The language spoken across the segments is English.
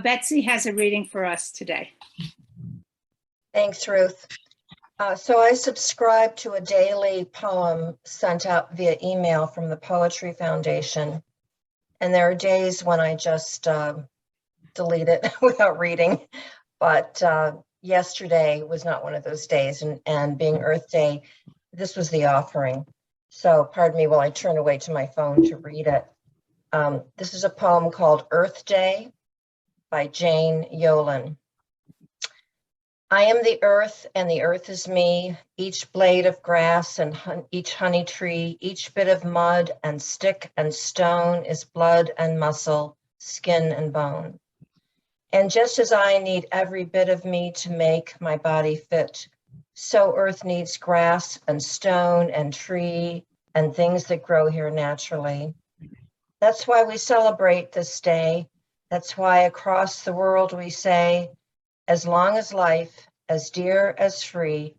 Betsy has a reading for us today. Thanks, Ruth. So I subscribe to a daily poem sent out via email from the Poetry Foundation. And there are days when I just delete it without reading. But yesterday was not one of those days. And being Earth Day, this was the offering. So pardon me while I turn away to my phone to read it. This is a poem called Earth Day by Jane Yolen. I am the earth and the earth is me, each blade of grass and each honey tree, each bit of mud and stick and stone is blood and muscle, skin and bone. And just as I need every bit of me to make my body fit, so earth needs grass and stone and tree and things that grow here naturally. That's why we celebrate this day. That's why across the world we say, as long as life, as dear as free,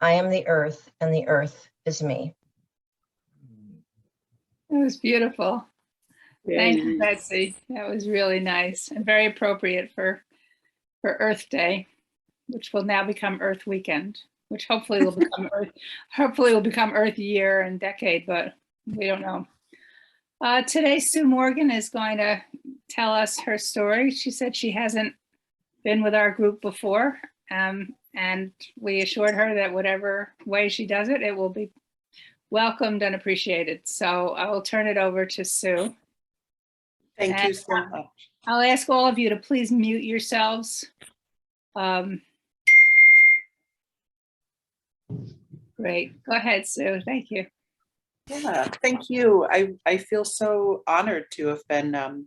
I am the earth and the earth is me. It was beautiful. Very Thank you, nice. Betsy. That was really nice and very appropriate for Earth Day, which will now become Earth Weekend, which hopefully will become Earth Year and Decade, but we don't know. Today, Sue Morgan is going to tell us her story. She said she hasn't been with our group before, and we assured her that whatever way she does it, it will be welcomed and appreciated. So I will turn it over to Sue. Thank you so much. I'll ask all of you to please mute yourselves. Great. Go ahead, Sue. Thank you. Yeah, thank you. I feel so honored to have been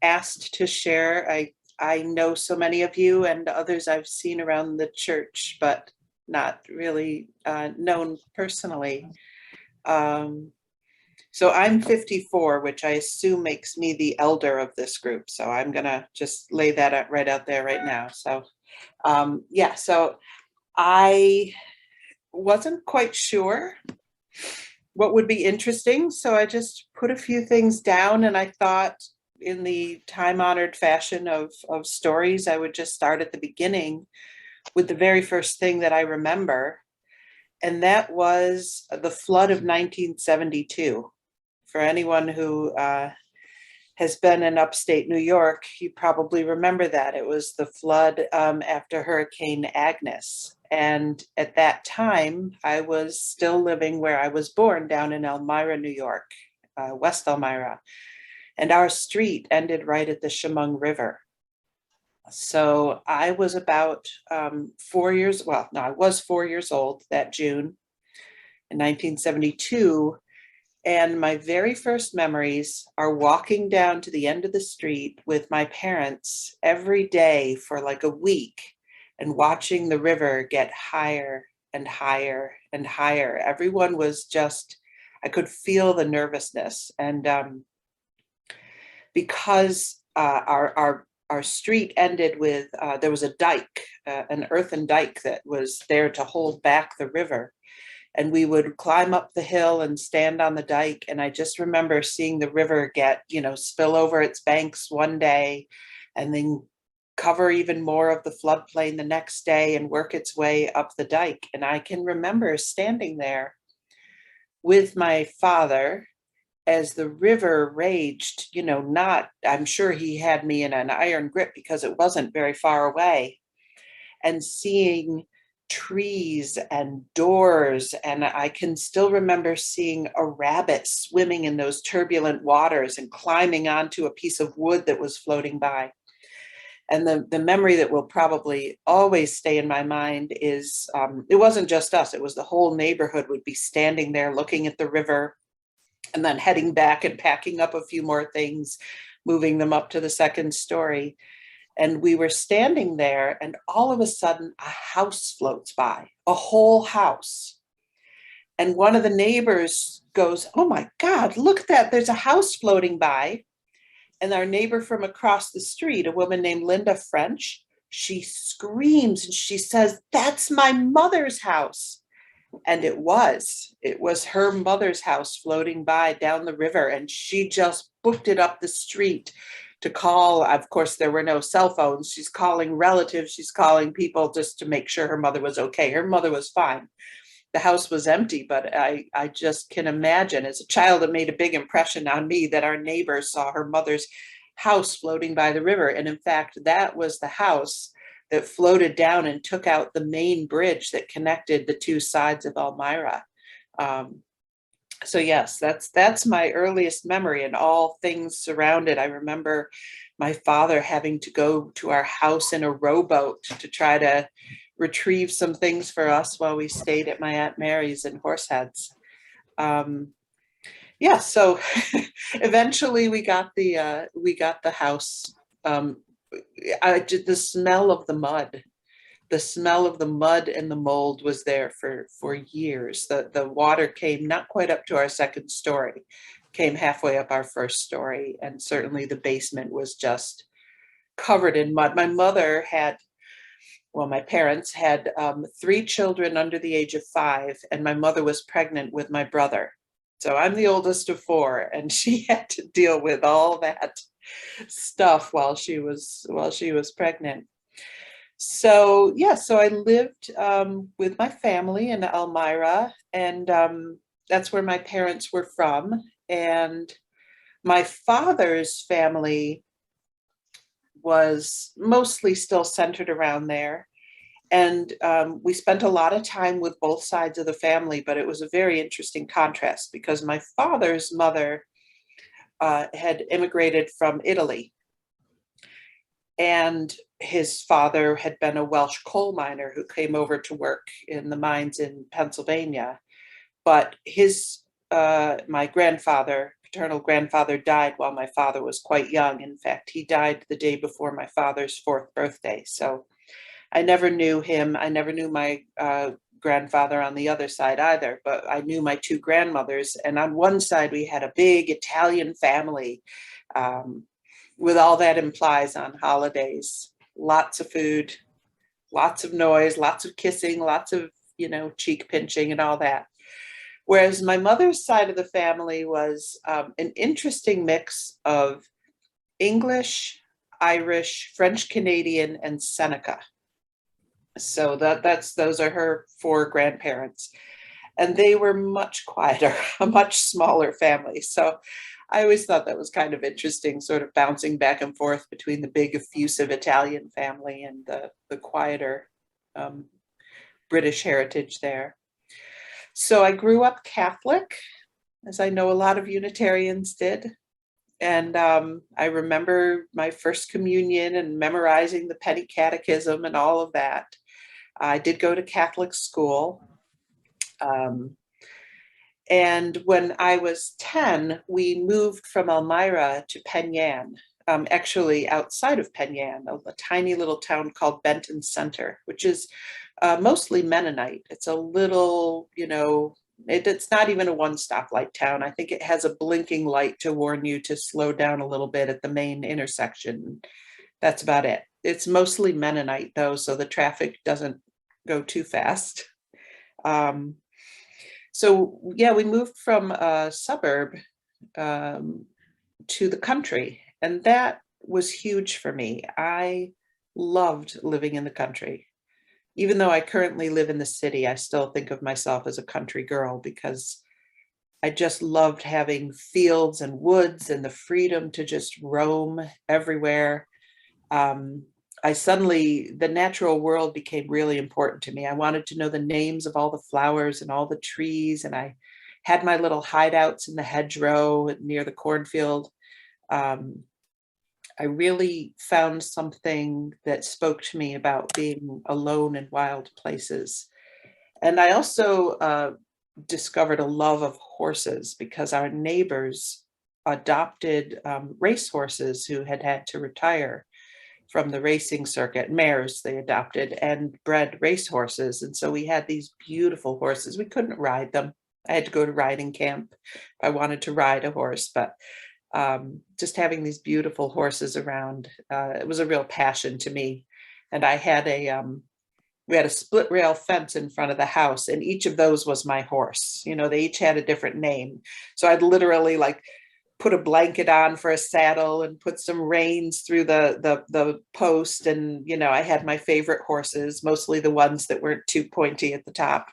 asked to share. I know so many of you and others I've seen around the church, but not really known personally. So I'm 54, which I assume makes me the elder of this group. So I'm gonna just lay that right out there right now. So yeah, so I wasn't quite sure what would be interesting. So I just put a few things down, and I thought in the time-honored fashion of stories, I would just start at the beginning with the very first thing that I remember. And that was the flood of 1972. For anyone who has been in upstate New York, you probably remember that. It was the flood after Hurricane Agnes. And at that time, I was still living where I was born, down in Elmira, New York, West Elmira. And our street ended right at the Chemung River. So I was about 4 years, well, no, I was 4 years old that June in 1972. And my very first memories are walking down to the end of the street with my parents every day for like a week and watching the river get higher and higher and higher. Everyone was just, I could feel the nervousness. And because our street ended with, there was a dike, an earthen dike that was there to hold back the river. And we would climb up the hill and stand on the dike. And I just remember seeing the river get, spill over its banks one day and then cover even more of the floodplain the next day and work its way up the dike. And I can remember standing there with my father as the river raged, I'm sure he had me in an iron grip because it wasn't very far away, and seeing trees and doors. And I can still remember seeing a rabbit swimming in those turbulent waters and climbing onto a piece of wood that was floating by. And the memory that will probably always stay in my mind is, it wasn't just us, it was the whole neighborhood would be standing there looking at the river and then heading back and packing up a few more things, moving them up to the second story. And we were standing there, and all of a sudden a house floats by, a whole house. And one of the neighbors goes, "Oh my God, look at that, there's a house floating by." And our neighbor from across the street, a woman named Linda French, she screams and she says, "That's my mother's house." And it was her mother's house floating by down the river. And she just booked it up the street, to call. Of course, there were no cell phones. She's calling relatives. She's calling people just to make sure her mother was okay. Her mother was fine. The house was empty, but I just can imagine as a child, it made a big impression on me that our neighbors saw her mother's house floating by the river. And in fact, that was the house that floated down and took out the main bridge that connected the two sides of Elmira. So yes, that's my earliest memory, and all things surrounded. I remember my father having to go to our house in a rowboat to try to retrieve some things for us while we stayed at my Aunt Mary's in Horseheads. Yeah, so eventually we got the house. The smell of the mud. The smell of the mud and the mold was there for years. The water came not quite up to our second story, came halfway up our first story, and certainly the basement was just covered in mud. My parents had 3 children under the age of 5, and my mother was pregnant with my brother. So I'm the oldest of 4, and she had to deal with all that stuff while she was pregnant. So yeah, so I lived with my family in Elmira, and that's where my parents were from. And my father's family was mostly still centered around there. And we spent a lot of time with both sides of the family, but it was a very interesting contrast because my father's mother had immigrated from Italy. And his father had been a Welsh coal miner who came over to work in the mines in Pennsylvania. But my paternal grandfather, died while my father was quite young. In fact, he died the day before my father's 4th birthday. So I never knew him. I never knew my grandfather on the other side either, but I knew my 2 grandmothers. And on one side, we had a big Italian family, with all that implies on holidays. Lots of food, lots of noise, lots of kissing, lots of, cheek pinching and all that. Whereas my mother's side of the family was an interesting mix of English, Irish, French Canadian, and Seneca. So those are her 4 grandparents. And they were much quieter, a much smaller family. So I always thought that was kind of interesting, sort of bouncing back and forth between the big effusive Italian family and the quieter British heritage there. So I grew up Catholic, as I know a lot of Unitarians did. And I remember my first communion and memorizing the Penny Catechism and all of that. I did go to Catholic school. And when I was 10, we moved from Elmira to Penn Yan, actually outside of Penn Yan, a tiny little town called Benton Center, which is mostly Mennonite. It's a little, it's not even a 1-stoplight town. I think it has a blinking light to warn you to slow down a little bit at the main intersection. That's about it. It's mostly Mennonite though, so the traffic doesn't go too fast. So yeah, we moved from a suburb to the country, and that was huge for me. I loved living in the country. Even though I currently live in the city, I still think of myself as a country girl because I just loved having fields and woods and the freedom to just roam everywhere. The natural world became really important to me. I wanted to know the names of all the flowers and all the trees, and I had my little hideouts in the hedgerow near the cornfield. I really found something that spoke to me about being alone in wild places. And I also discovered a love of horses because our neighbors adopted racehorses who had to retire from the racing circuit. Mares they adopted and bred racehorses. And so we had these beautiful horses. We couldn't ride them. I had to go to riding camp if I wanted to ride a horse, but just having these beautiful horses around, it was a real passion to me. And I had we had a split rail fence in front of the house, and each of those was my horse. They each had a different name. So I'd literally put a blanket on for a saddle and put some reins through the post. And, you know, I had my favorite horses, mostly the ones that weren't too pointy at the top.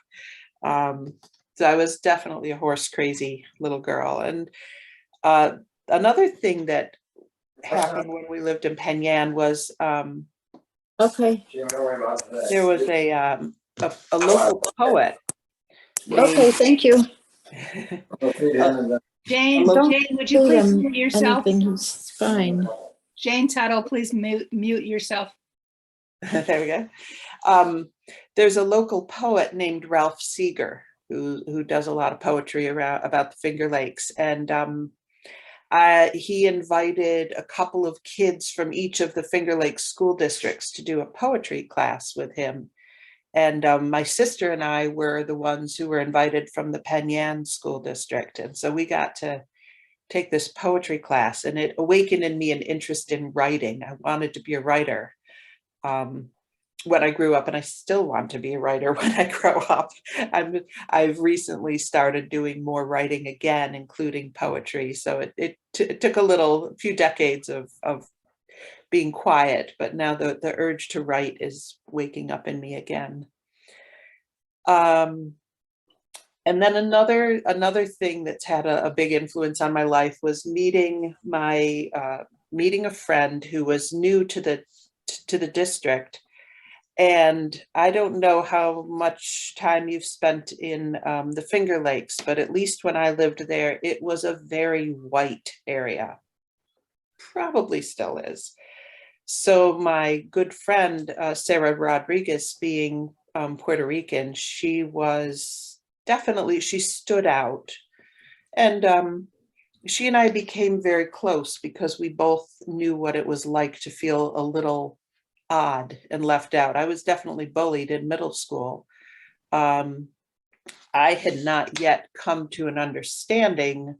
So I was definitely a horse crazy little girl. And another thing that happened when we lived in Penn Yan was Okay, there was a local poet. okay, thank you. Jane, Don't Jane, would you Say please him mute yourself? anything, he's fine. Jane Tuttle, please mute yourself. There we go. There's a local poet named Ralph Seeger who does a lot of poetry about the Finger Lakes, and he invited a couple of kids from each of the Finger Lakes school districts to do a poetry class with him. And my sister and I were the ones who were invited from the Penn Yan school district. And so we got to take this poetry class, and it awakened in me an interest in writing. I wanted to be a writer when I grew up, and I still want to be a writer when I grow up. I've recently started doing more writing again, including poetry. So it took a few decades of being quiet, but now the urge to write is waking up in me again. And then another thing that's had a big influence on my life was meeting a friend who was new to the district. And I don't know how much time you've spent in the Finger Lakes, but at least when I lived there, it was a very white area. Probably still is. So my good friend, Sarah Rodriguez, being Puerto Rican, she stood out. And she and I became very close because we both knew what it was like to feel a little odd and left out. I was definitely bullied in middle school. I had not yet come to an understanding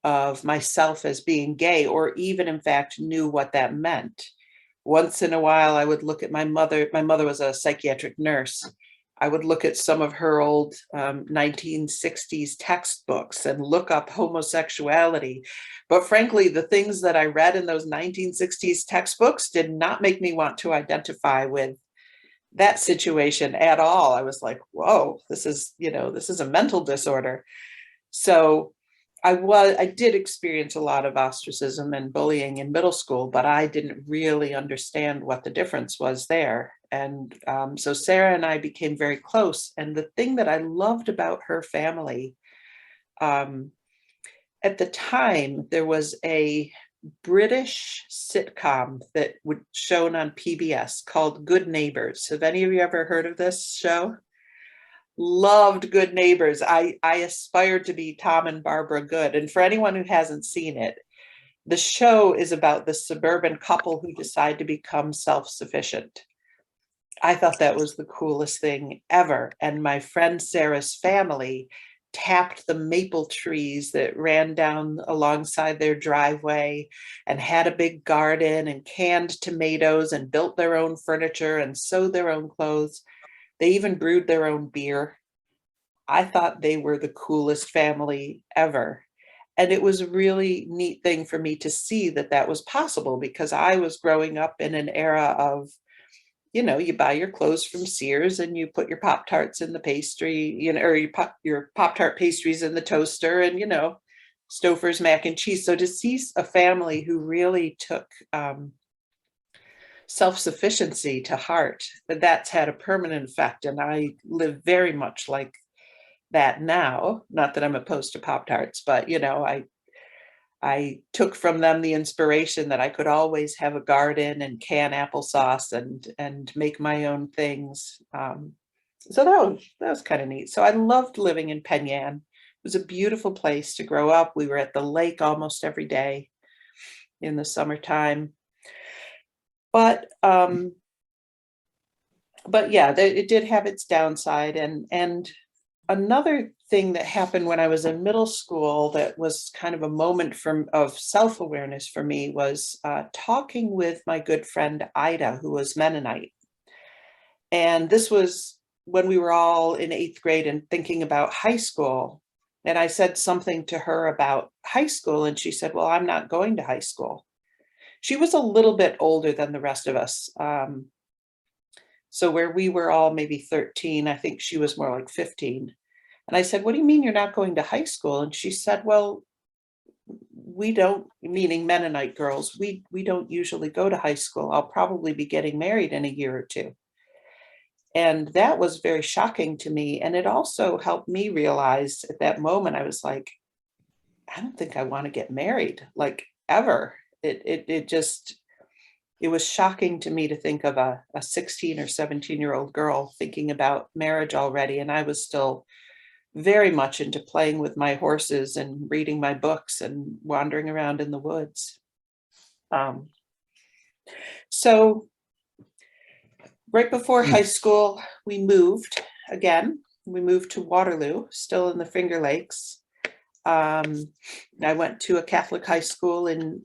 of myself as being gay, or even in fact knew what that meant. Once in a while, I would look at my mother. My mother was a psychiatric nurse. I would look at some of her old 1960s textbooks and look up homosexuality. But frankly, the things that I read in those 1960s textbooks did not make me want to identify with that situation at all. I was like, whoa, this is a mental disorder. So I did experience a lot of ostracism and bullying in middle school, but I didn't really understand what the difference was there. And so Sarah and I became very close. And the thing that I loved about her family, at the time, there was a British sitcom that was shown on PBS called Good Neighbors. Have any of you ever heard of this show? Loved Good Neighbors. I aspired to be Tom and Barbara Good. And for anyone who hasn't seen it, the show is about the suburban couple who decide to become self-sufficient. I thought that was the coolest thing ever. And my friend Sarah's family tapped the maple trees that ran down alongside their driveway and had a big garden and canned tomatoes and built their own furniture and sewed their own clothes. They even brewed their own beer. I thought they were the coolest family ever. And it was a really neat thing for me to see that was possible, because I was growing up in an era of, you buy your clothes from Sears and you put your Pop-Tarts in the pastry, or your Pop-Tart pastries in the toaster, and, Stouffer's mac and cheese. So to see a family who really took self-sufficiency to heart, that's had a permanent effect. And I live very much like that now. Not that I'm opposed to Pop-Tarts, but I took from them the inspiration that I could always have a garden and can applesauce and make my own things. So that was kind of neat. So I loved living in Penn Yan. It was a beautiful place to grow up. We were at the lake almost every day in the summertime. But yeah, it did have its downside. And another thing that happened when I was in middle school that was kind of a moment of self-awareness for me was talking with my good friend Ida, who was Mennonite. And this was when we were all in 8th grade and thinking about high school. And I said something to her about high school, and she said, well, I'm not going to high school. She was a little bit older than the rest of us. So where we were all maybe 13, I think she was more like 15. And I said, what do you mean you're not going to high school? And she said, well, we don't, meaning Mennonite girls, we don't usually go to high school. I'll probably be getting married in a year or two. And that was very shocking to me. And it also helped me realize at that moment, I was like, I don't think I want to get married, like ever. It just, it was shocking to me to think of a 16 or 17-year-old girl thinking about marriage already. And I was still very much into playing with my horses and reading my books and wandering around in the woods. So right before high school, we moved again. We moved to Waterloo, still in the Finger Lakes. I went to a Catholic high school in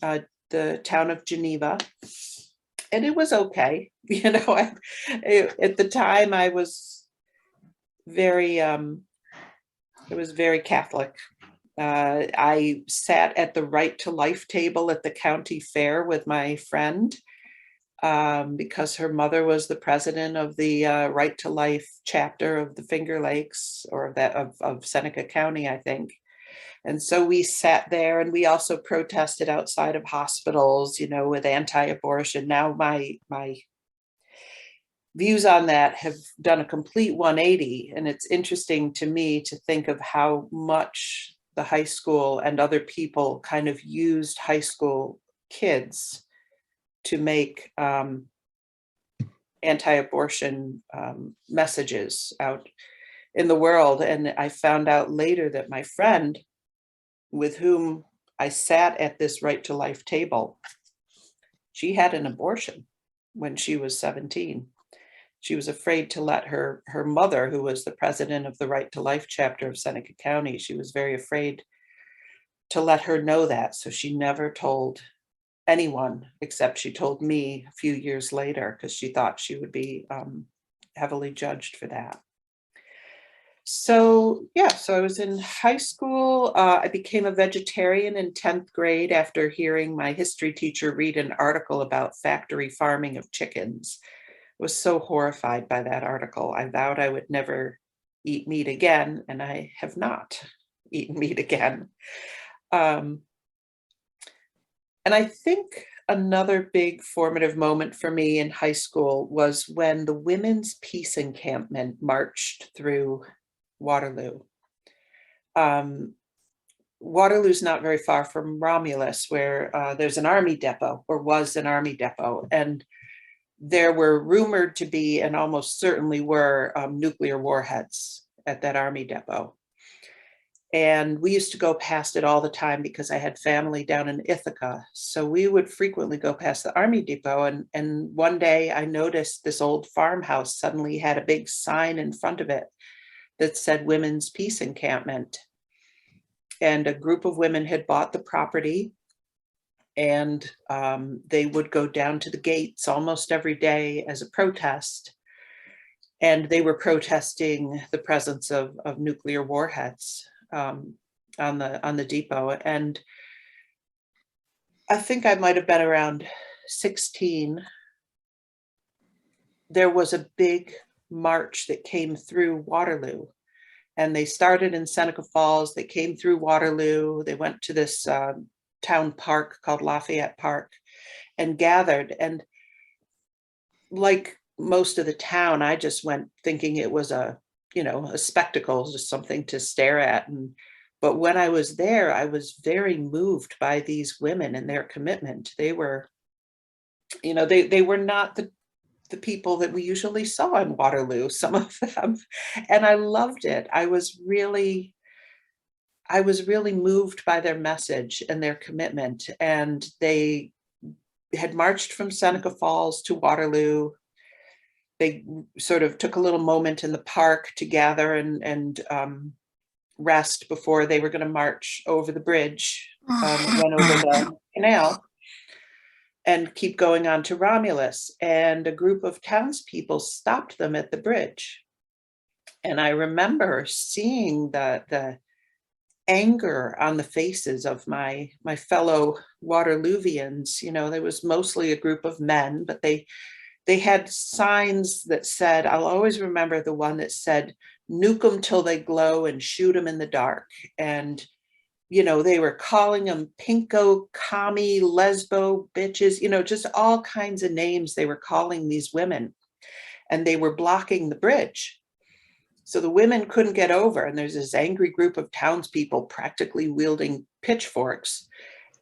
the town of Geneva, and it was okay. You know, at the time I was very, it was very Catholic. I sat at the Right to Life table at the county fair with my friend because her mother was the president of the Right to Life chapter of the Finger Lakes, or that of Seneca County, I think. And so we sat there, and we also protested outside of hospitals, you know, with anti-abortion. Now my views on that have done a complete 180. And it's interesting to me to think of how much the high school and other people kind of used high school kids to make anti-abortion messages out in the world. And I found out later that my friend with whom I sat at this Right to Life table, she had an abortion when she was 17. She was afraid to let her mother, who was the president of the Right to Life chapter of Seneca County, she was very afraid to let her know that. So she never told anyone, except she told me a few years later, because she thought she would be heavily judged for that. So yeah, so I was in high school. I became a vegetarian in 10th grade after hearing my history teacher read an article about factory farming of chickens. I was so horrified by that article. I vowed I would never eat meat again, and I have not eaten meat again. And I think another big formative moment for me in high school was when the Women's Peace Encampment marched through Waterloo. Waterloo's not very far from Romulus, where there's an army depot, or was an army depot, and there were rumored to be, and almost certainly were, nuclear warheads at that army depot. And we used to go past it all the time because I had family down in Ithaca. So we would frequently go past the army depot. And one day I noticed this old farmhouse suddenly had a big sign in front of it that said Women's Peace Encampment. And a group of women had bought the property, and they would go down to the gates almost every day as a protest. And they were protesting the presence of nuclear warheads on the depot. And I think I might have been around 16. There was a big march that came through Waterloo, and they started in Seneca Falls. They came through Waterloo. They went to this town park called Lafayette Park and gathered. And like most of the town, I just went thinking it was a spectacle, just something to stare at. But when I was there, I was very moved by these women and their commitment. They were, they were not the people that we usually saw in Waterloo, some of them. And I loved it. I was really moved by their message and their commitment. And they had marched from Seneca Falls to Waterloo. They sort of took a little moment in the park to gather and rest before they were going to march over the bridge, went over the canal, and keep going on to Romulus. And a group of townspeople stopped them at the bridge. And I remember seeing the anger on the faces of my fellow Waterloovians. You know, there was mostly a group of men, but they had signs that said, I'll always remember the one that said, "Nuke them till they glow and shoot them in the dark." And, you know, they were calling them pinko, commie, lesbo, bitches, you know, just all kinds of names they were calling these women. And they were blocking the bridge. So the women couldn't get over. And there's this angry group of townspeople practically wielding pitchforks.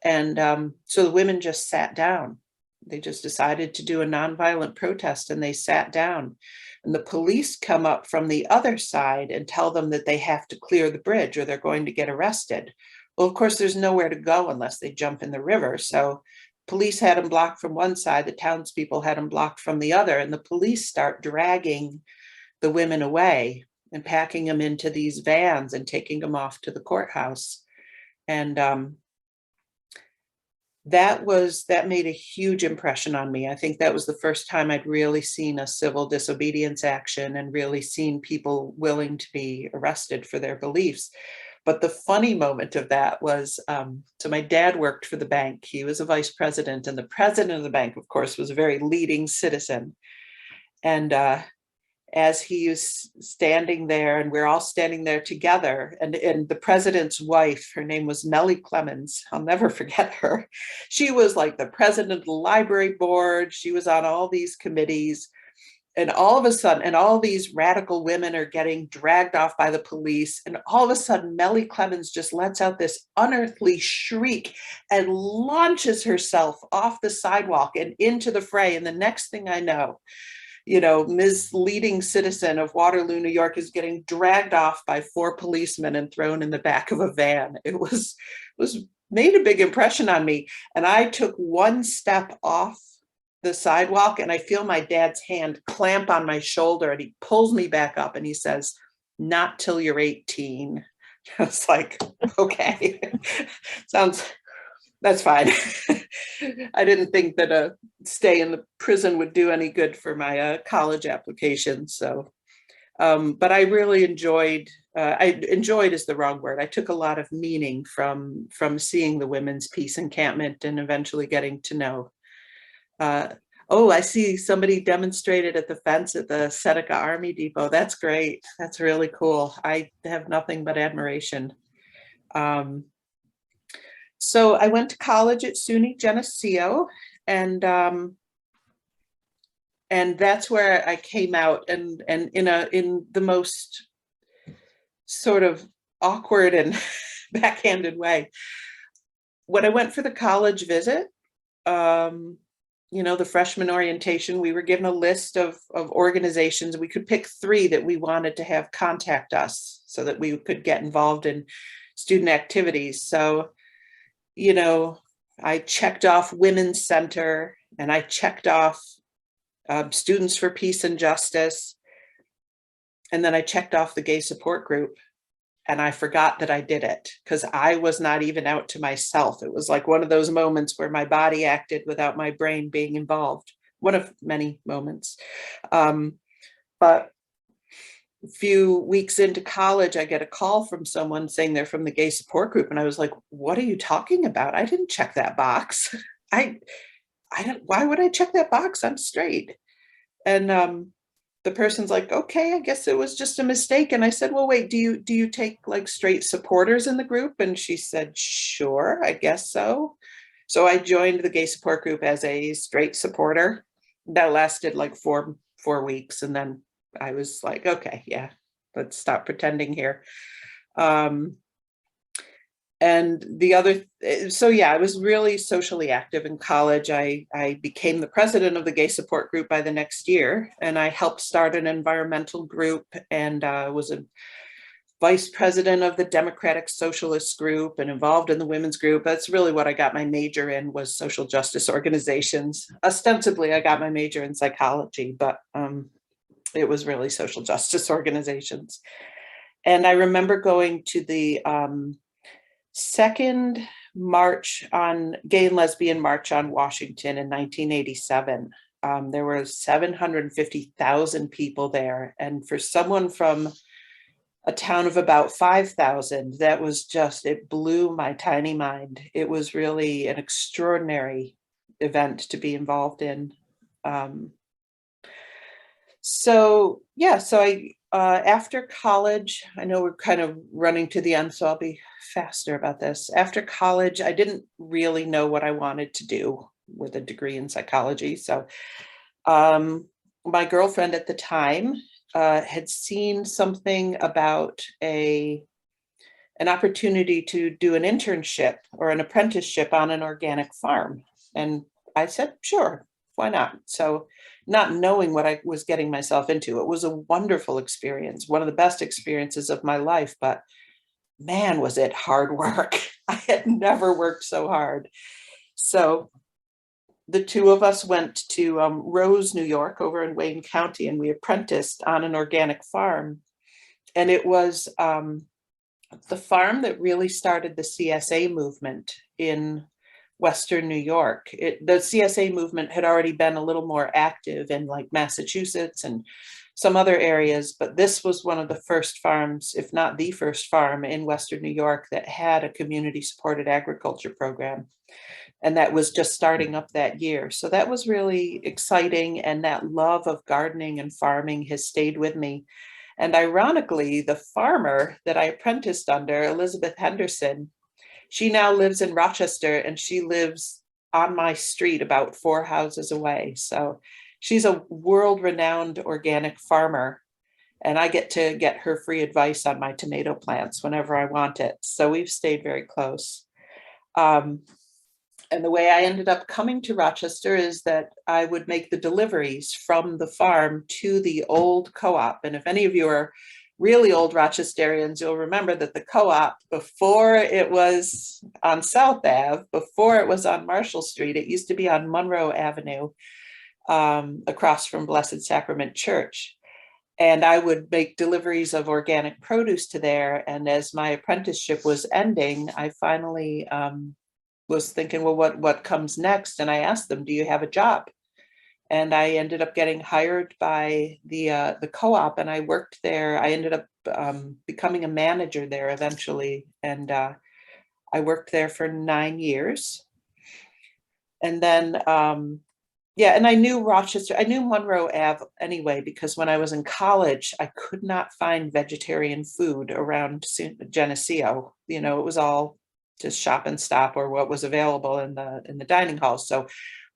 And so the women just sat down. They just decided to do a nonviolent protest, and they sat down. And the police come up from the other side and tell them that they have to clear the bridge or they're going to get arrested. Well, of course, there's nowhere to go unless they jump in the river. So police had them blocked from one side, the townspeople had them blocked from the other, and the police start dragging the women away and packing them into these vans and taking them off to the courthouse. And that made a huge impression on me. I think that was the first time I'd really seen a civil disobedience action and really seen people willing to be arrested for their beliefs. But the funny moment of that was, so my dad worked for the bank. He was a vice president, and the president of the bank, of course, was a very leading citizen. And as he was standing there, and we're all standing there together, and the president's wife, her name was Nellie Clemens, I'll never forget her. She was like the president of the library board. She was on all these committees. And all of a sudden, and all these radical women are getting dragged off by the police. And all of a sudden, Nellie Clemens just lets out this unearthly shriek and launches herself off the sidewalk and into the fray. And the next thing I know, you know, Ms. Leading Citizen of Waterloo, New York is getting dragged off by 4 policemen and thrown in the back of a van. It was made a big impression on me. And I took one step off the sidewalk and I feel my dad's hand clamp on my shoulder, and he pulls me back up and he says, "Not till you're 18. I was like, okay, that's fine. I didn't think that a stay in the prison would do any good for my college application. So, but I really enjoyed, enjoyed is the wrong word. I took a lot of meaning from seeing the Women's Peace Encampment and eventually getting to know. Oh, I see somebody demonstrated at the fence at the Seneca Army Depot. That's great. That's really cool. I have nothing but admiration. So I went to college at SUNY Geneseo, and that's where I came out, and in the most sort of awkward and backhanded way. When I went for the college visit, you know, the freshman orientation, we were given a list of organizations. We could pick 3 that we wanted to have contact us so that we could get involved in student activities. So, you know, I checked off Women's Center, and I checked off Students for Peace and Justice. And then I checked off the Gay Support Group. And I forgot that I did it because I was not even out to myself. It was like one of those moments where my body acted without my brain being involved. One of many moments. But a few weeks into college, I get a call from someone saying they're from the Gay Support Group. And I was like, what are you talking about? I didn't check that box. I don't, why would I check that box? I'm straight. And the person's like, okay, I guess it was just a mistake. And I said, well, wait, do you take like straight supporters in the group? And she said, sure, I guess so. So I joined the Gay Support Group as a straight supporter. That lasted like four weeks. And then I was like, okay, yeah, let's stop pretending here. And the other, so yeah, I was really socially active in college. I became the president of the Gay Support Group by the next year, and I helped start an environmental group, and was a vice president of the Democratic Socialist Group and involved in the women's group. That's really what I got my major in, was social justice organizations. Ostensibly, I got my major in psychology, but it was really social justice organizations. And I remember going to the second march on Gay and Lesbian March on Washington in 1987. There were 750,000 people there. And for someone from a town of about 5,000. That was just, it blew my tiny mind. It was really an extraordinary event to be involved in. So yeah, so after college, I know we're kind of running to the end, so I'll be faster about this. After college, I didn't really know what I wanted to do with a degree in psychology. So my girlfriend at the time had seen something about an opportunity to do an internship or an apprenticeship on an organic farm. And I said, sure, why not? So not knowing what I was getting myself into, it was a wonderful experience, one of the best experiences of my life, but man, was it hard work. I had never worked so hard. So the two of us went to Rose, New York, over in Wayne County, and we apprenticed on an organic farm. And it was the farm that really started the CSA movement in Western New York. The CSA movement had already been a little more active in like Massachusetts and some other areas, but this was one of the first farms, if not the first farm in Western New York that had a community supported agriculture program. And that was just starting up that year. So that was really exciting. And that love of gardening and farming has stayed with me. And ironically, the farmer that I apprenticed under, Elizabeth Henderson, she now lives in Rochester, and she lives on my street about 4 houses away. So she's a world-renowned organic farmer, and I get to get her free advice on my tomato plants whenever I want it. So we've stayed very close. And the way I ended up coming to Rochester is that I would make the deliveries from the farm to the old co-op. And if any of you are really old Rochesterians, you'll remember that the co-op, before it was on South Ave, before it was on Marshall Street, it used to be on Monroe Avenue, across from Blessed Sacrament Church. And I would make deliveries of organic produce to there. And as my apprenticeship was ending, I finally was thinking, well, what comes next? And I asked them, do you have a job? And I ended up getting hired by the co-op, and I worked there. I ended up becoming a manager there eventually, and I worked there for 9 years. And then, yeah, and I knew Rochester, I knew Monroe Ave anyway, because when I was in college, I could not find vegetarian food around Geneseo. You know, it was all just shop and stop or what was available in the dining hall. So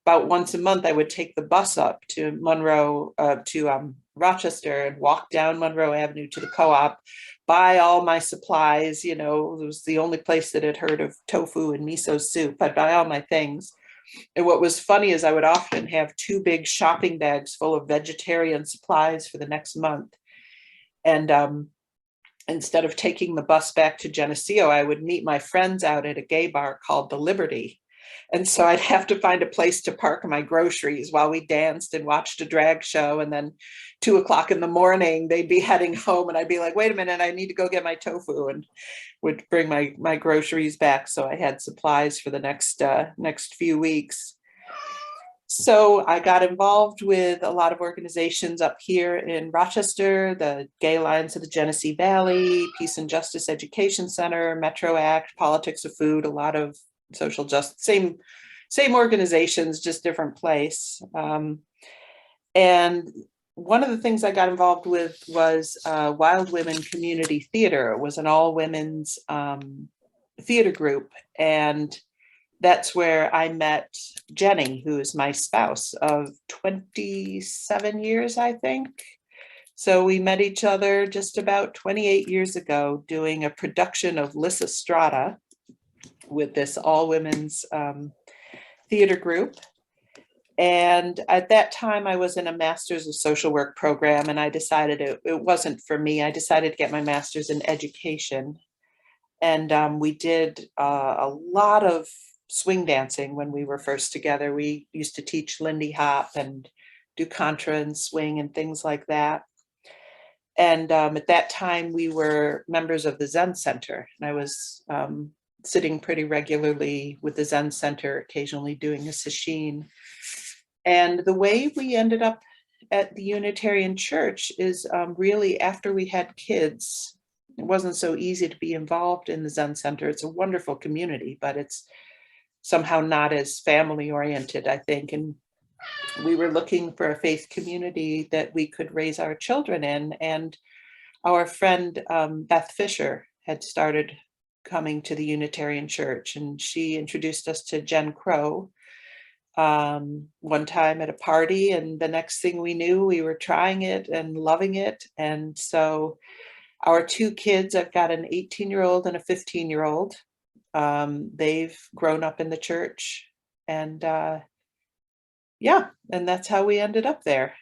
about once a month, I would take the bus up to Monroe, to Rochester, and walk down Monroe Avenue to the co-op, buy all my supplies. You know, it was the only place that had heard of tofu and miso soup. I'd buy all my things. And what was funny is I would often have 2 big shopping bags full of vegetarian supplies for the next month. And instead of taking the bus back to Geneseo, I would meet my friends out at a gay bar called the Liberty. And so I'd have to find a place to park my groceries while we danced and watched a drag show. And then 2 o'clock in the morning, they'd be heading home, and I'd be like, wait a minute, I need to go get my tofu, and would bring my groceries back. So I had supplies for the next few weeks. So I got involved with a lot of organizations up here in Rochester, the Gay Alliance of the Genesee Valley, Peace and Justice Education Center, Metro Act, Politics of Food, a lot of social justice, same organizations, just different place. And one of the things I got involved with was Wild Women Community Theater. It was an all women's theater group. And that's where I met Jenny, who is my spouse of 27 years, I think. So we met each other just about 28 years ago doing a production of Lysistrata with this all women's theater group. And at that time, I was in a master's of social work program, and I decided it wasn't for me. I decided to get my master's in education. And we did a lot of swing dancing when we were first together. We used to teach Lindy Hop and do contra and swing and things like that. And at that time, we were members of the Zen Center, and I was sitting pretty regularly with the Zen Center, occasionally doing a sesshin. And the way we ended up at the Unitarian Church is really after we had kids, it wasn't so easy to be involved in the Zen Center. It's a wonderful community, but it's somehow not as family oriented, I think. And we were looking for a faith community that we could raise our children in. And our friend Beth Fisher had started coming to the Unitarian Church, and she introduced us to Jen Crow one time at a party, and the next thing we knew, we were trying it and loving it. And so our two kids, I've got an 18-year-old and a 15-year-old. They've grown up in the church, and yeah, and that's how we ended up there.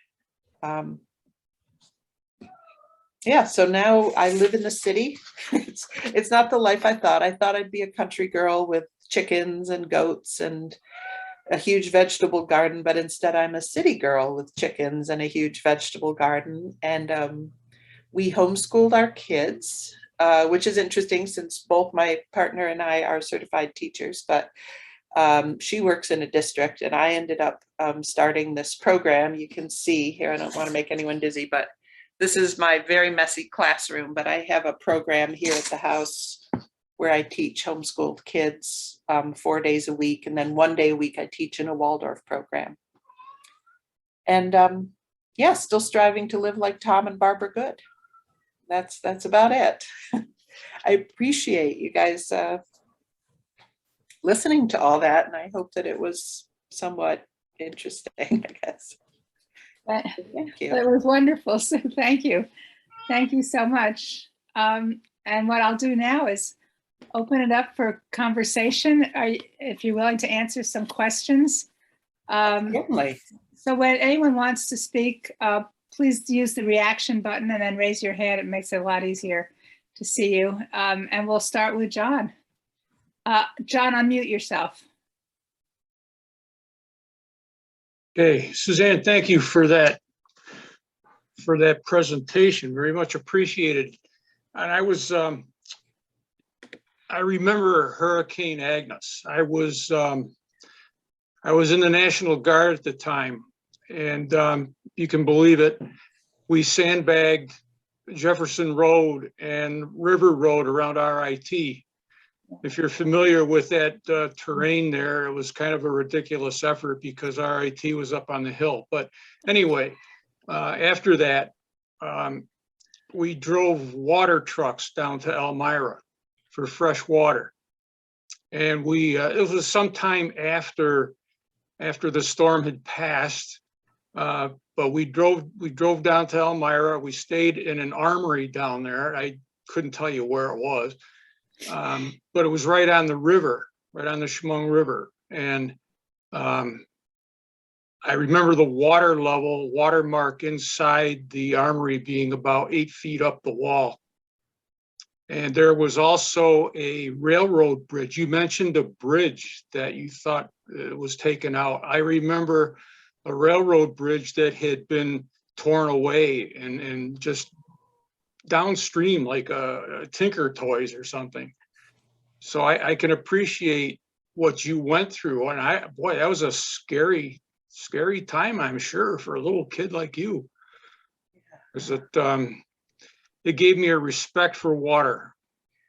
Yeah, so now I live in the city. It's not the life I thought. I thought I'd be a country girl with chickens and goats and a huge vegetable garden, but instead I'm a city girl with chickens and a huge vegetable garden. And we homeschooled our kids, which is interesting since both my partner and I are certified teachers, but she works in a district, and I ended up starting this program. You can see here, I don't want to make anyone dizzy, but this is my very messy classroom, but I have a program here at the house where I teach homeschooled kids 4 days a week. And then 1 day a week, I teach in a Waldorf program. And yeah, still striving to live like Tom and Barbara Good. That's about it. I appreciate you guys listening to all that. And I hope that it was somewhat interesting, I guess. Thank you. It was wonderful. So thank you. Thank you so much. And what I'll do now is open it up for conversation. If you're willing to answer some questions. Certainly. So when anyone wants to speak, please use the reaction button and then raise your hand. It makes it a lot easier to see you. And we'll start with John. John, unmute yourself. Okay, Suzanne, thank you for that presentation. Very much appreciated. And I remember Hurricane Agnes. I was in the National Guard at the time, and you can believe it, we sandbagged Jefferson Road and River Road around RIT. If you're familiar with that terrain there, it was kind of a ridiculous effort because RIT was up on the hill. But anyway, after that, we drove water trucks down to Elmira for fresh water. And it was sometime after the storm had passed, but we drove down to Elmira. We stayed in an armory down there. I couldn't tell you where it was. But it was right on the river, right on the Chemung River. And I remember the watermark inside the armory being about 8 feet up the wall. And there was also a railroad bridge. You mentioned a bridge that you thought was taken out. I remember a railroad bridge that had been torn away and just downstream like a Tinker Toys or something. So I can appreciate what you went through. And boy, that was a scary time, I'm sure, for a little kid like you. Because it gave me a respect for water,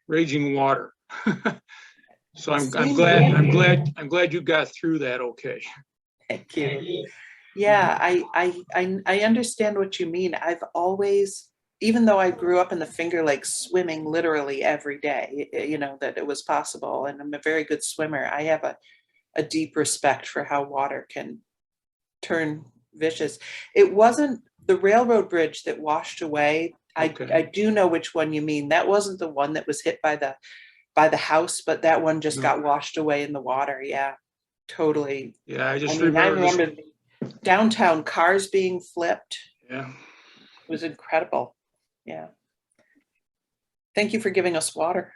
raging water. So I'm glad you got through that okay. Thank you. Yeah, I understand what you mean. I've always, even though I grew up in the Finger Lakes swimming literally every day, you know, that it was possible, and I'm a very good swimmer, I have a deep respect for how water can turn vicious. It wasn't the railroad bridge that washed away. Okay. I do know which one you mean. That wasn't the one that was hit by the house, but that one just got washed away in the water. Yeah, totally. Yeah, I remember downtown cars being flipped. Yeah. It was incredible. Yeah. Thank you for giving us water.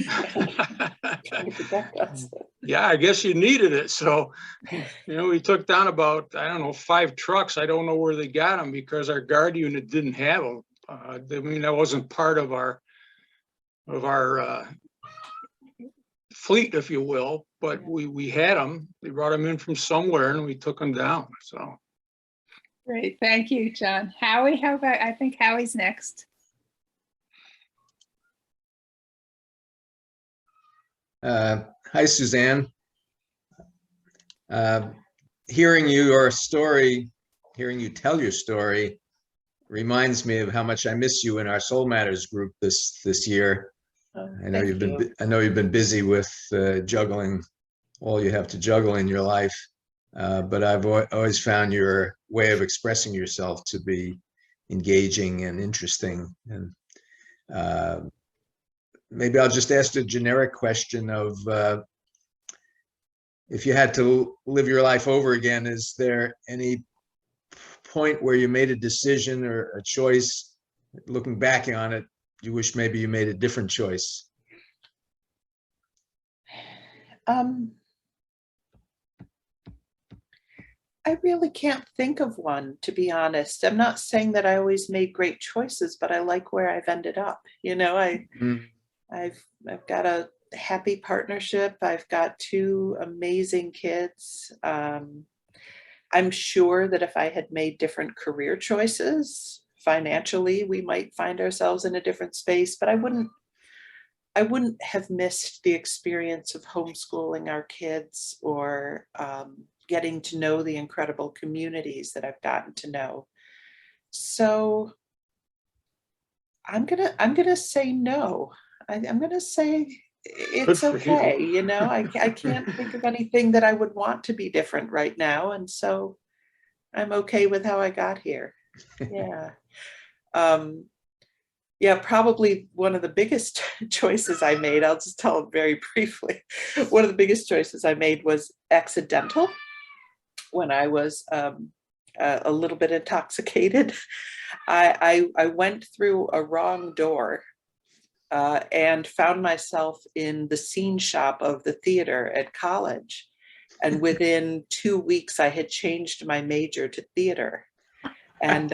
Trying to protect us. Yeah, I guess you needed it. So, you know, we took down about, I don't know, 5 trucks. I don't know where they got them because our guard unit didn't have them. I mean, that wasn't part of our fleet, if you will, but we had them. They brought them in from somewhere and we took them down. So. Great, thank you, John. Howie, how about, I think Howie's next. Hi, Suzanne. Hearing your story, hearing you tell your story reminds me of how much I miss you in our Soul Matters group this year. Oh, I know thank you. I know you've been busy with juggling all you have to juggle in your life, but I've always found your way of expressing yourself to be engaging and interesting. And maybe I'll just ask a generic question of if you had to live your life over again, is there any point where you made a decision or a choice, looking back on it, you wish maybe you made a different choice? I really can't think of one, to be honest. I'm not saying that I always made great choices, but I like where I've ended up. You know, Mm. I've got a happy partnership. I've got 2 amazing kids. I'm sure that if I had made different career choices financially, we might find ourselves in a different space, but I wouldn't have missed the experience of homeschooling our kids or getting to know the incredible communities that I've gotten to know. So I'm gonna say no. I'm gonna say it's for you. okay. You know, I can't think of anything that I would want to be different right now, and so I'm okay with how I got here. Yeah. Yeah, probably one of the biggest choices I made, I'll just tell it very briefly. One of the biggest choices I made was accidental when I was a little bit intoxicated. I went through a wrong door and found myself in the scene shop of the theater at college. And within 2 weeks, I had changed my major to theater. And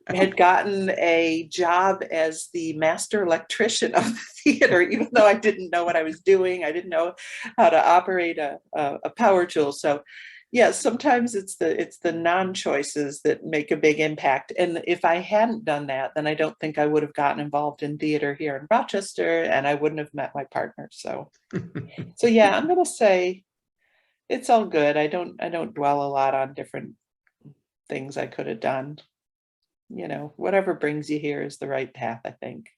had gotten a job as the master electrician of the theater, even though I didn't know what I was doing. I didn't know how to operate a power tool. So yeah, sometimes it's the non-choices that make a big impact. And if I hadn't done that, then I don't think I would have gotten involved in theater here in Rochester, and I wouldn't have met my partner. So yeah, I'm gonna say it's all good. I don't dwell a lot on different things I could have done. You know, whatever brings you here is the right path, I think.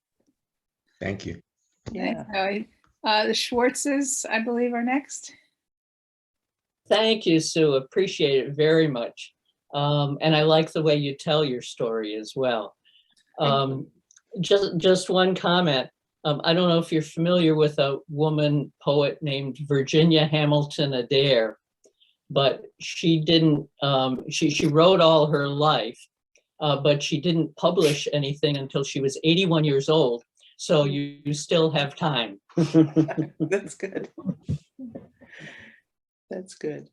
Thank you. Yeah. The Schwartzes, I believe, are next. Thank you, Sue. Appreciate it very much. And I like the way you tell your story as well. Just one comment. I don't know if you're familiar with a woman poet named Virginia Hamilton Adair, but she didn't, she wrote all her life, but she didn't publish anything until she was 81 years old. So you still have time. That's good. That's good.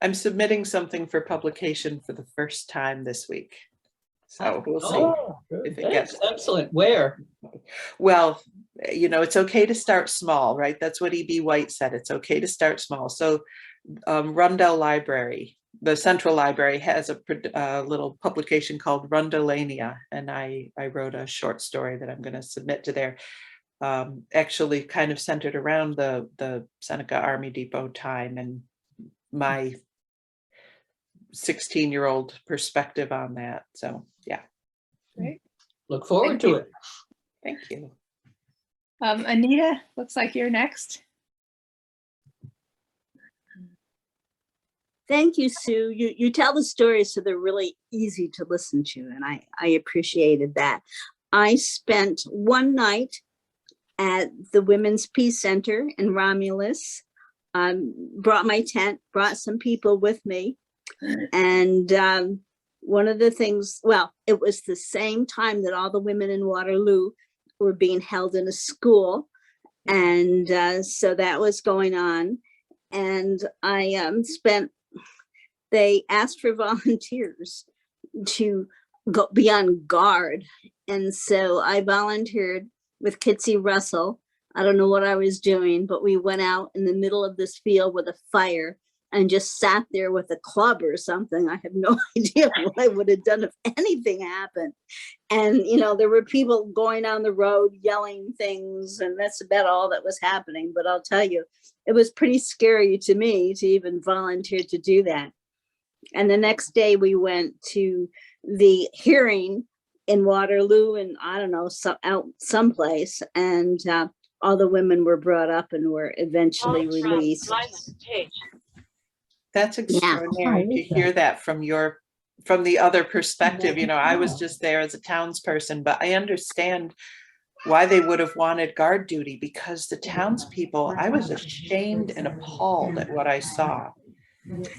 I'm submitting something for publication for the first time this week. So we'll see. Oh, if it that's gets- excellent. Where? Well, you know, it's okay to start small, right? That's what E.B. White said. It's okay to start small. So Rundell Library, the Central Library, has a little publication called Rundellania, and I wrote a short story that I'm going to submit to there. Actually kind of centered around the Seneca Army Depot time and my 16-year-old perspective on that. So yeah. Great. Look forward Thank to you. it. Thank you. Anita, looks like you're next. Thank you, Sue. You tell the stories so they're really easy to listen to, and I appreciated that. I spent one night at the Women's Peace Center in Romulus, brought my tent, brought some people with me, and one of the things, well, it was the same time that all the women in Waterloo were being held in a school, and so that was going on, and I they asked for volunteers to be on guard. And so I volunteered with Kitsy Russell. I don't know what I was doing, but we went out in the middle of this field with a fire and just sat there with a club or something, I have no idea what I would have done if anything happened. And, you know, there were people going down the road yelling things, and that's about all that was happening. But I'll tell you, it was pretty scary to me to even volunteer to do that. And the next day we went to the hearing in Waterloo, and I don't know, out someplace, and all the women were brought up and were eventually released. That's extraordinary to hear that from the other perspective. You know, I was just there as a townsperson, but I understand why they would have wanted guard duty, because the townspeople, I was ashamed and appalled at what I saw.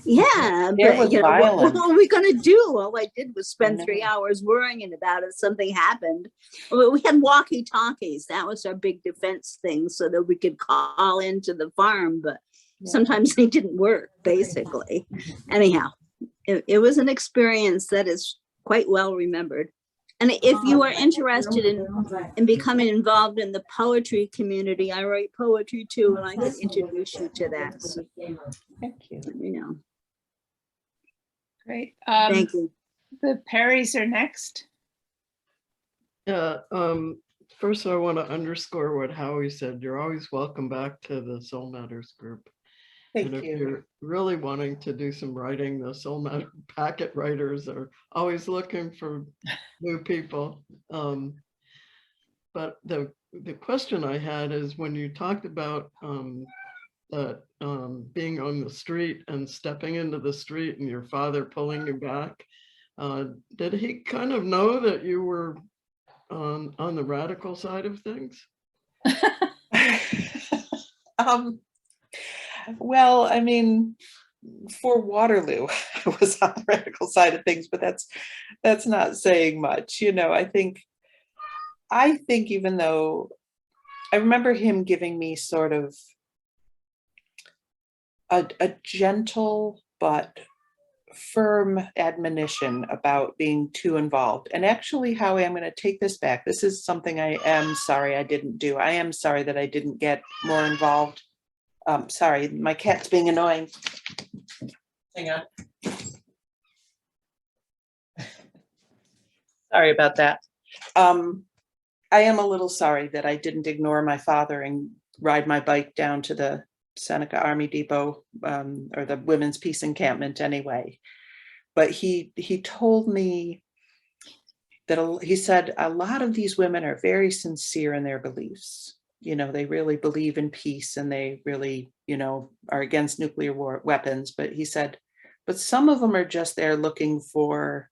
Yeah, It but was you know, what violent. are we going to do? All I did was spend 3 hours worrying about it. Something happened. Well, we had walkie-talkies. That was our big defense thing, so that we could call into the farm. But sometimes they didn't work, basically. Anyhow, it was an experience that is quite well remembered. And if you are interested in becoming involved in the poetry community, I write poetry too, and I can introduce you to that. So, Thank you. you know, Great. thank you. The Perrys are next. First, I want to underscore what Howie said. You're always welcome back to the Soul Matters group. Thank And if you. you're really wanting to do some writing, the Soul Matter packet writers are always looking for new people. But the question I had is, when you talked about being on the street and stepping into the street and your father pulling you back, did he kind of know that you were on the radical side of things? Well, I mean, for Waterloo, I was on the radical side of things, but that's not saying much. You know, I think even though I remember him giving me sort of a gentle but firm admonition about being too involved. And actually, Howie, I'm going to take this back. This is something I am sorry I didn't do. I am sorry that I didn't get more involved. Sorry, my cat's being annoying. Hang on. Sorry about that. I am a little sorry that I didn't ignore my father and ride my bike down to the Seneca Army Depot, or the Women's Peace Encampment anyway. But he told me that he said a lot of these women are very sincere in their beliefs. You know, they really believe in peace, and they really, you know, are against nuclear weapons. But he said, but some of them are just there looking for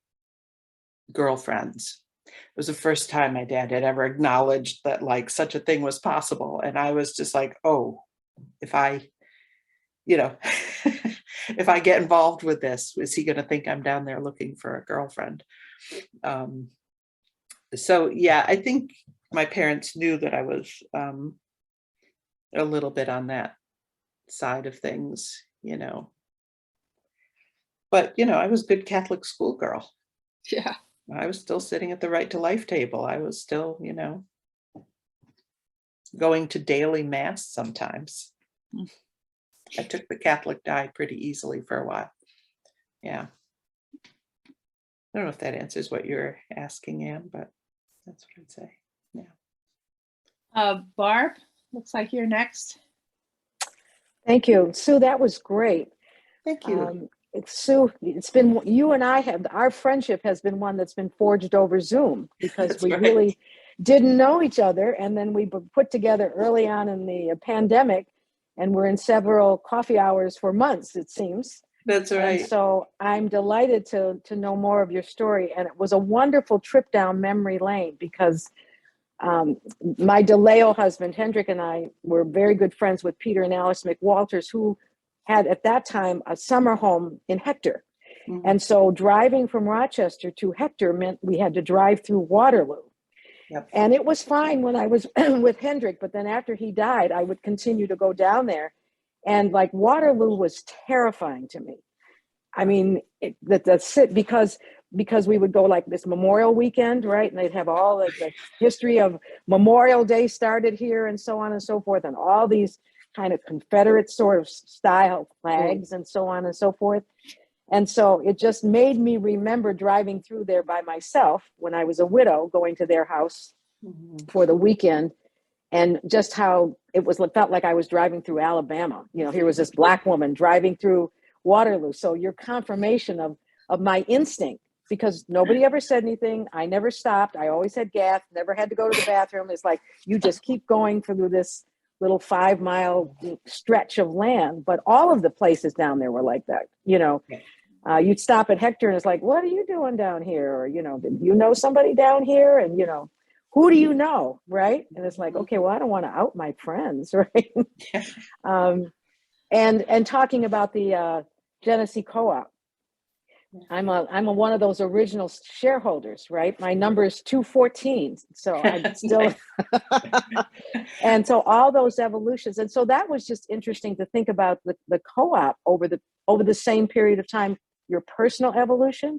girlfriends. It was the first time my dad had ever acknowledged that like such a thing was possible. And I was just like, oh, if I, you know, if I get involved with this, is he going to think I'm down there looking for a girlfriend? So, yeah, I think my parents knew that I was a little bit on that side of things, you know. But, you know, I was a good Catholic schoolgirl. Yeah. I was still sitting at the Right to Life table. I was still, you know, going to daily mass sometimes. I took the Catholic die pretty easily for a while. Yeah. I don't know if that answers what you're asking, Anne, but that's what I'd say. Yeah. Barb, looks like you're next. Thank you, Sue. That was great. Thank you. Sue, it's been, you and I have, our friendship has been one that's been forged over Zoom, because That's we right. really didn't know each other. And then we put together early on in the pandemic, and we're in several coffee hours for months, it seems. That's right. And so I'm delighted to know more of your story. And it was a wonderful trip down memory lane, because my DeLeo husband, Hendrik, and I were very good friends with Peter and Alice McWalters, who had at that time a summer home in Hector. Mhm. And so driving from Rochester to Hector meant we had to drive through Waterloo. Yep. And it was fine when I was with Hendrik, but then after he died, I would continue to go down there. And like Waterloo was terrifying to me. I mean, that's it, because we would go like this Memorial weekend, right? And they'd have all like the history of Memorial Day started here and so on and so forth. And all these kind of Confederate sort of style flags and so on and so forth. And so it just made me remember driving through there by myself when I was a widow, going to their house for the weekend, and just how felt like I was driving through Alabama. You know, here was this Black woman driving through Waterloo. So your confirmation of my instinct, because nobody ever said anything. I never stopped. I always had gas, never had to go to the bathroom. It's like, you just keep going through this little 5-mile stretch of land. But all of the places down there were like that, you know. You'd stop at Hector and it's like, what are you doing down here? Or, you know, you know somebody down here? And, you know, who do you know? Right. And it's like, okay, well, I don't want to out my friends. Right. And talking about the Genesee Co-op, I'm one of those original shareholders, right? My number is 214. So I'm still, and so all those evolutions. And so that was just interesting to think about the co-op over the same period of time, your personal evolution,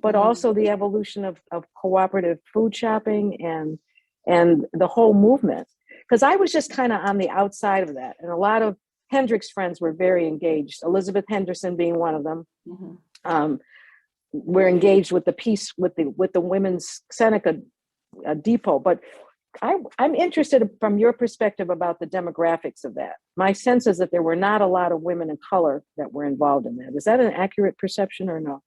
but also the evolution of cooperative food shopping and the whole movement. Because I was just kind of on the outside of that. And a lot of Hendricks friends were very engaged, Elizabeth Henderson being one of them. We're engaged with the piece with the women's Seneca depot. But I'm interested from your perspective about the demographics of that. My sense is that there were not a lot of women of color that were involved in that. Is that an accurate perception or no?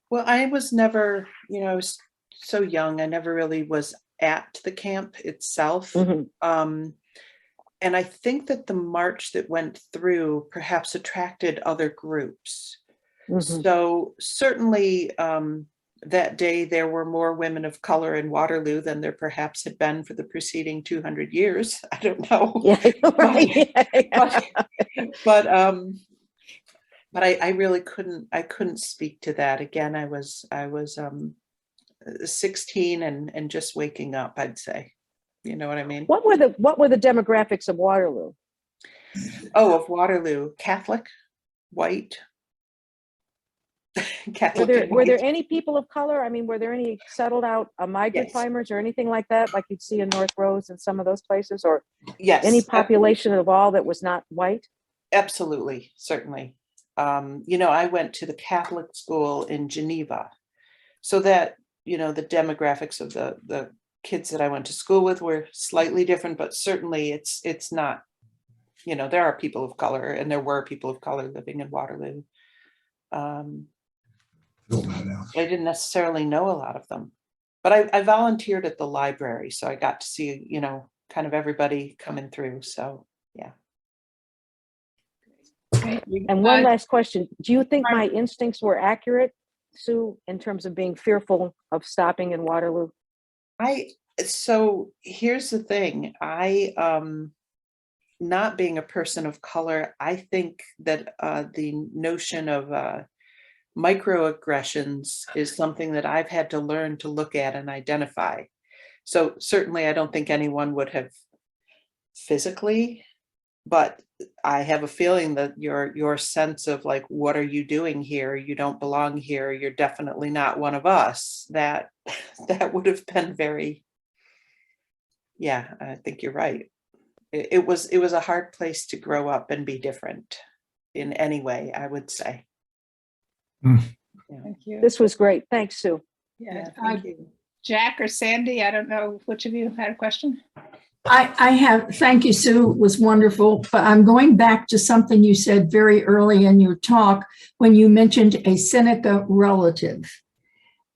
Well, I was never, you know, I was so young. I never really was at the camp itself. And I think that the march that went through perhaps attracted other groups. So certainly that day there were more women of color in Waterloo than there perhaps had been for the preceding 200 years. I don't know. But I really couldn't speak to that. Again, I was 16 and just waking up, I'd say. You know what I mean? What were the demographics of Waterloo? Oh, of Waterloo, Catholic, white. Were there any people of color? I mean, were there any settled out migrant climbers or anything like that, like you'd see in North Rose and some of those places, or any population of all that was not white? Absolutely, certainly. You know, I went to the Catholic school in Geneva, so that, you know, the demographics of the kids that I went to school with were slightly different, but certainly it's not, you know, there are people of color, and there were people of color living in Waterloo. I didn't necessarily know a lot of them, but I volunteered at the library, so I got to see, you know, kind of everybody coming through. So yeah. And one last question: do you think my instincts were accurate, Sue, in terms of being fearful of stopping in Waterloo? So here's the thing: not being a person of color, I think that the notion of microaggressions is something that I've had to learn to look at and identify. So certainly I don't think anyone would have physically, but I have a feeling that your sense of like, what are you doing here? You don't belong here. You're definitely not one of us. That would have been very, yeah, I think you're right. It was a hard place to grow up and be different in any way, I would say. Thank you. This was great. Thanks, Sue. Thank you. Jack or Sandy, I don't know which of you had a question. I have, thank you, Sue, it was wonderful, but I'm going back to something you said very early in your talk when you mentioned a Seneca relative.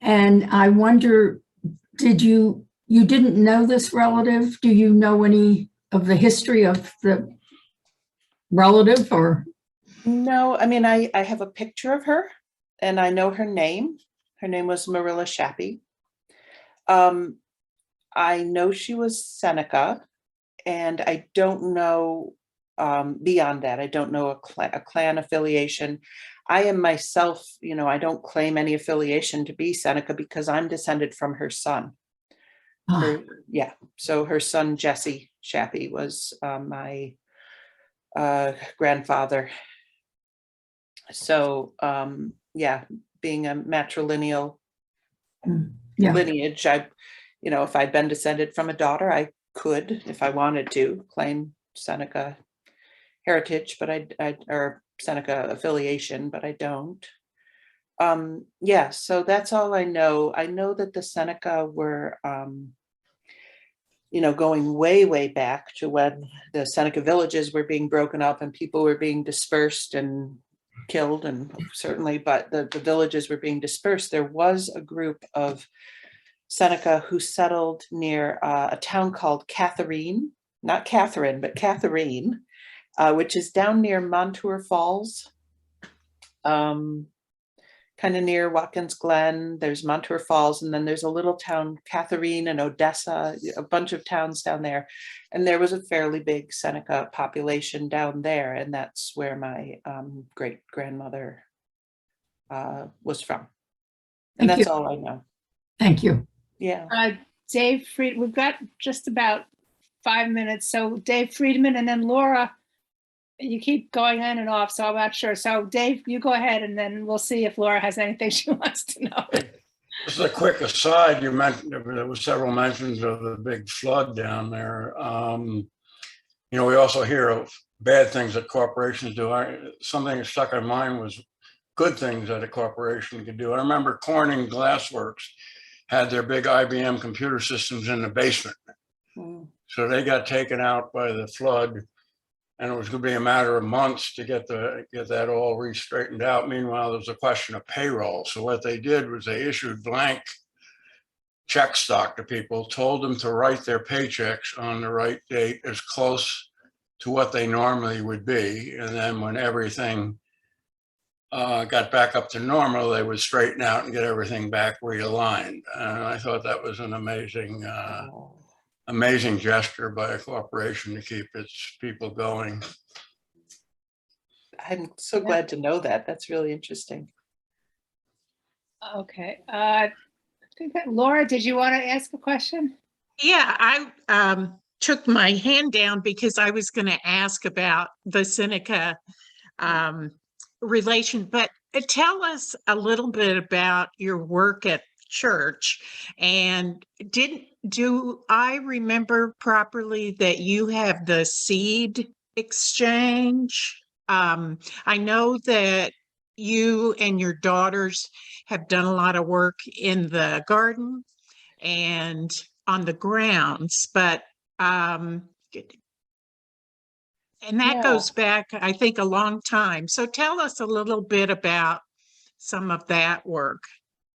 And I wonder, you didn't know this relative? Do you know any of the history of the relative or? No, I mean, I have a picture of her and I know her name. Her name was Marilla Shappy. I know she was Seneca, and I don't know beyond that. I don't know a clan affiliation. I am myself, you know, I don't claim any affiliation to be Seneca because I'm descended from her son. So her son, Jesse Shappy, was my grandfather. So being a matrilineal lineage, you know, if I'd been descended from a daughter, I could, if I wanted to, claim Seneca heritage, but or Seneca affiliation, but I don't. Yeah, so that's all I know. I know that the Seneca were, going way, way back to when the Seneca villages were being broken up and people were being dispersed and killed, and certainly, but the villages were being dispersed. There was a group of Seneca who settled near a town called Catherine, not Catherine, but Catherine, which is down near Montour Falls, kind of near Watkins Glen. There's Montour Falls, and then there's a little town, Catherine and Odessa, a bunch of towns down there. And there was a fairly big Seneca population down there, and that's where my great grandmother was from. And Thank that's you. all I know. Thank you. Yeah. Dave Fried, we've got just about 5 minutes. So Dave Friedman and then Laura, you keep going on and off, so I'm not sure. So Dave, you go ahead and then we'll see if Laura has anything she wants to know. Just a quick aside, you mentioned there was several mentions of the big flood down there. We also hear of bad things that corporations do. Something that stuck in mind was good things that a corporation could do. I remember Corning Glassworks had their big IBM computer systems in the basement. So they got taken out by the flood, and it was going to be a matter of months to get that all re-straightened out. Meanwhile, there was a question of payroll. So what they did was they issued blank check stock to people, told them to write their paychecks on the right date as close to what they normally would be. And then when everything got back up to normal, they would straighten out and get everything back realigned. And I thought that was an amazing gesture by a corporation to keep its people going. I'm so glad to know that. That's really interesting. Okay. I think that Laura, did you want to ask a question? Yeah, I took my hand down because I was going to ask about the Seneca relation, but tell us a little bit about your work at church. And do I remember properly that you have the seed exchange? I know that you and your daughters have done a lot of work in the garden and on the grounds, but and that goes back, I think, a long time. So tell us a little bit about some of that work.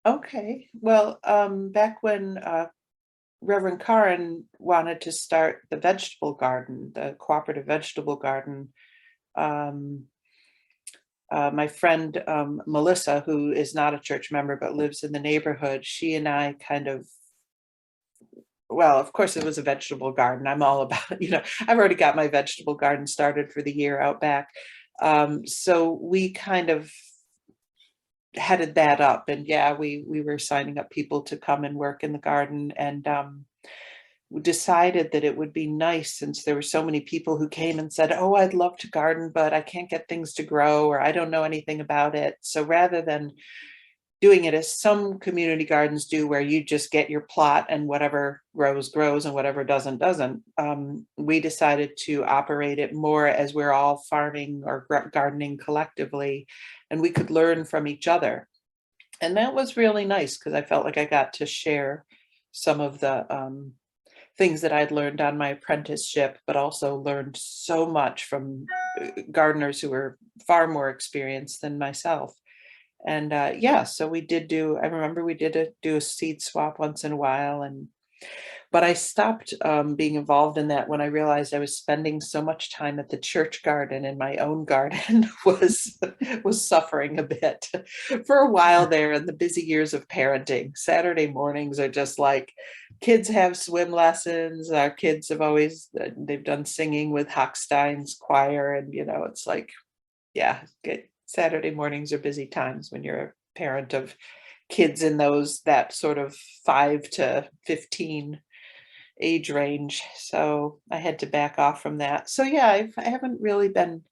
Okay. Well, back when Reverend Karin wanted to start the vegetable garden, the cooperative vegetable garden, my friend Melissa, who is not a church member but lives in the neighborhood, she and I well, of course it was a vegetable garden. I'm all about, I've already got my vegetable garden started for the year out back. So we kind of headed that up, and yeah, we were signing up people to come and work in the garden, and we decided that it would be nice, since there were so many people who came and said, oh, I'd love to garden, but I can't get things to grow, or I don't know anything about it. So rather than doing it as some community gardens do, where you just get your plot and whatever grows, grows, and whatever doesn't, we decided to operate it more as we're all farming or gardening collectively, and we could learn from each other. And that was really nice, because I felt like I got to share some of the things that I'd learned on my apprenticeship, but also learned so much from gardeners who were far more experienced than myself. And yeah, so we did do a seed swap once in a while, but I stopped being involved in that when I realized I was spending so much time at the church garden, and my own garden was suffering a bit for a while there in the busy years of parenting. Saturday mornings are just like, kids have swim lessons. Our kids they've done singing with Hochstein's choir, and it's like, yeah, Saturday mornings are busy times when you're a parent of kids in that sort of 5 to 15 age range. So I had to back off from that. So yeah, I haven't really been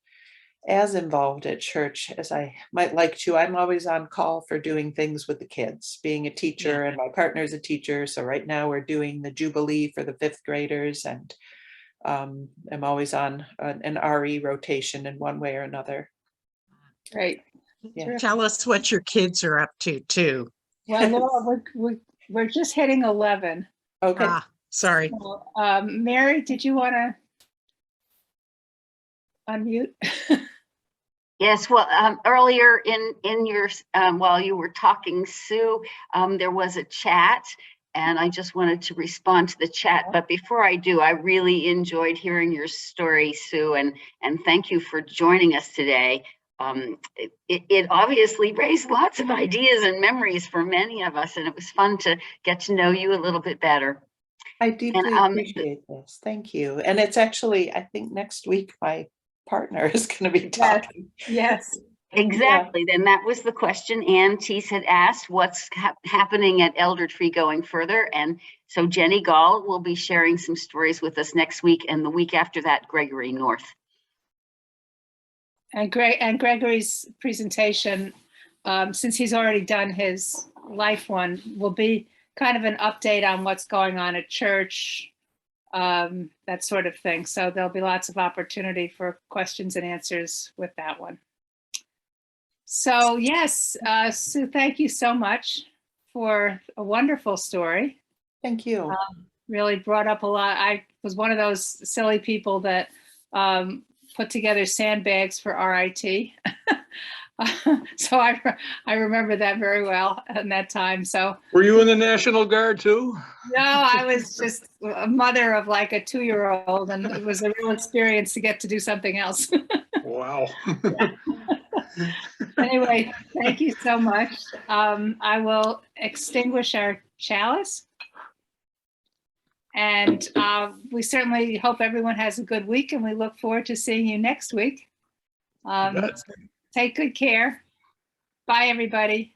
as involved at church as I might like to. I'm always on call for doing things with the kids, being a teacher, and my partner's a teacher. So right now we're doing the Jubilee for the 5th graders, and am always on an RE rotation in one way or another. Great. Yeah. Tell us what your kids are up to too. Well, Laura, we're just hitting 11. Okay. Ah, sorry. So, Mary, did you want to unmute? Yes, well, earlier in your, while you were talking, Sue, there was a chat, and I just wanted to respond to the chat. But before I do, I really enjoyed hearing your story, Sue, and thank you for joining us today. It obviously raised lots of ideas and memories for many of us, and it was fun to get to know you a little bit better. I deeply appreciate this. Thank you. And it's actually, I think next week, my partner is going to be talking. Yes. Exactly. Then that was the question Ann Teese had asked, what's happening at Elder Tree going further? And so Jenny Gall will be sharing some stories with us next week, and the week after that, Gregory North. And Gregory's presentation, since he's already done his life one, will be kind of an update on what's going on at church, that sort of thing. So there'll be lots of opportunity for questions and answers with that one. So yes, Sue, thank you so much for a wonderful story. Thank you. Really brought up a lot. I was one of those silly people that put together sandbags for RIT. So I remember that very well in that time. So Were you in the National Guard too? no, I was just a mother of like a 2-year-old, and it was a real experience to get to do something else. Wow. Anyway, thank you so much. I will extinguish our chalice. And we certainly hope everyone has a good week, and we look forward to seeing you next week. Take good care. Bye, everybody.